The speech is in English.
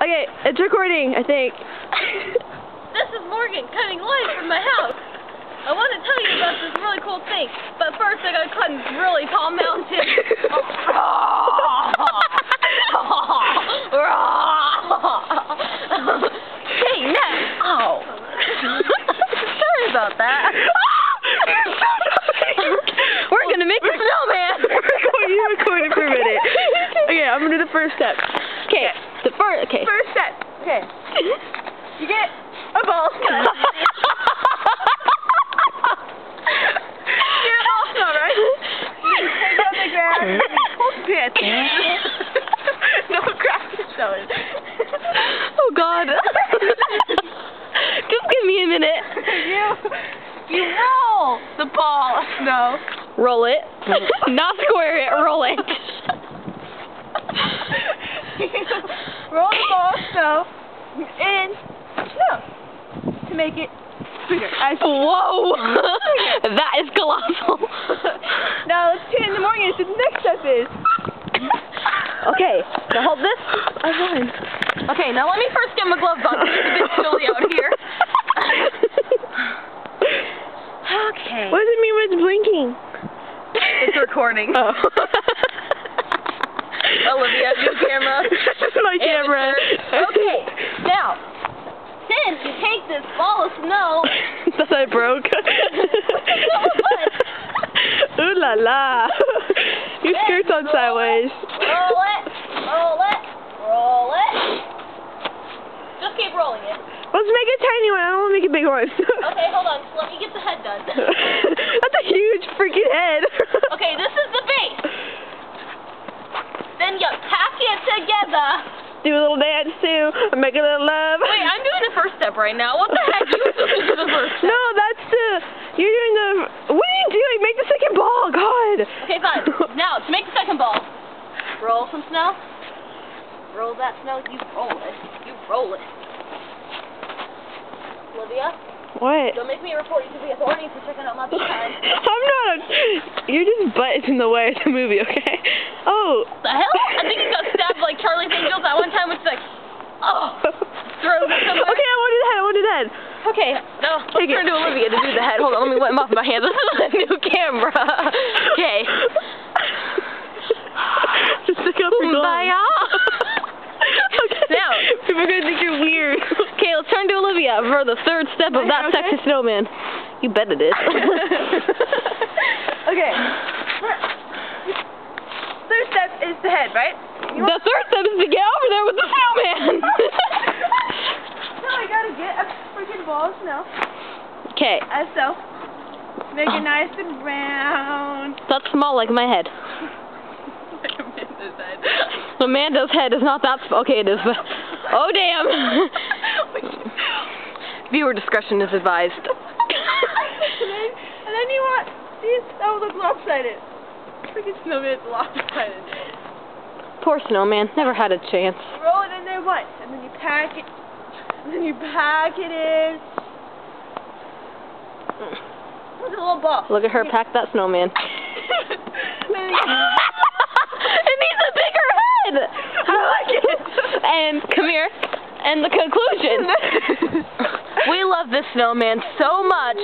Okay, it's recording, I think. This is Morgan cutting light from my house. I want to tell you about this really cool thing, but first I gotta climb this really tall mountain. Hey, Nat! Ow! Sorry about that. We're gonna make a snowman! You recorded for a minute. Okay, I'm gonna do the first step. Okay, First step. Okay. You get a ball. Get a ball snow, right? You take it on the ground. Pit. No crap is showing. Oh God. Just give me a minute. You roll the ball of snow. Roll it. Not square it, roll it. Roll the ball of snow in snow to make it bigger. Whoa! That is colossal. Now it's 2 in the morning, so the next step is... Okay, now hold this. I won. Okay, now let me first get my gloves on. It's a bit chilly out here. Okay. What does it mean when it's blinking? It's recording. Oh. Olivia, your camera. My camera. Okay, now, since you take this ball of snow... Thought I broke. Ooh la la. Your skirt's on sideways. Roll it, roll it, roll it. Just keep rolling it. Let's make a tiny one. I don't want to make a big one. Okay, hold on. Let me get the head done. That's a huge freaking head. Okay, this is the base. Then you pack it together. Do a little dance too. Make a little love. Wait, I'm doing the first step right now. What the heck? You were supposed to do the first step. No, that's the... You're doing the... What are you doing? Make the second ball. God. Okay, fine. Now, to make the second ball, roll some snow. Roll that snow. You roll it. You roll it. Olivia? What? Don't make me report you to the authorities for checking out my behind. I'm not... You're just butt in the way of the movie, okay? Oh. The hell? I think you got stabbed like Charlie's Angels that one time, which is like, oh, throws it somewhere. Okay, I want to do the head. I want to do the head. Okay, now let's turn to Olivia to do the head. Hold on, let me wet off my hands. This is a new camera. Okay. Just stick up your Kumbaya. Okay. Now, people are going to think you're weird. Okay, let's turn to Olivia for the third step of that sexy snowman. You bet it is. Okay. Third step is the head, right? The third step is to get over there with the snowman. No, I gotta get a freaking ball of snow. Okay. As so. Make it nice and round. That's small like my head. Amanda's head. Amanda's head is not that small. Okay, it is. Oh, damn. Viewer discretion is advised. and then you want these. Oh, look, lopsided. Freaking snowman's lopsided. Poor snowman. Never had a chance. Roll it in there once, and then you pack it. And then you pack it in. Look at the little ball. Look at her pack that snowman. It needs a bigger head. I like it. And come here. And the conclusion. We love this snowman so much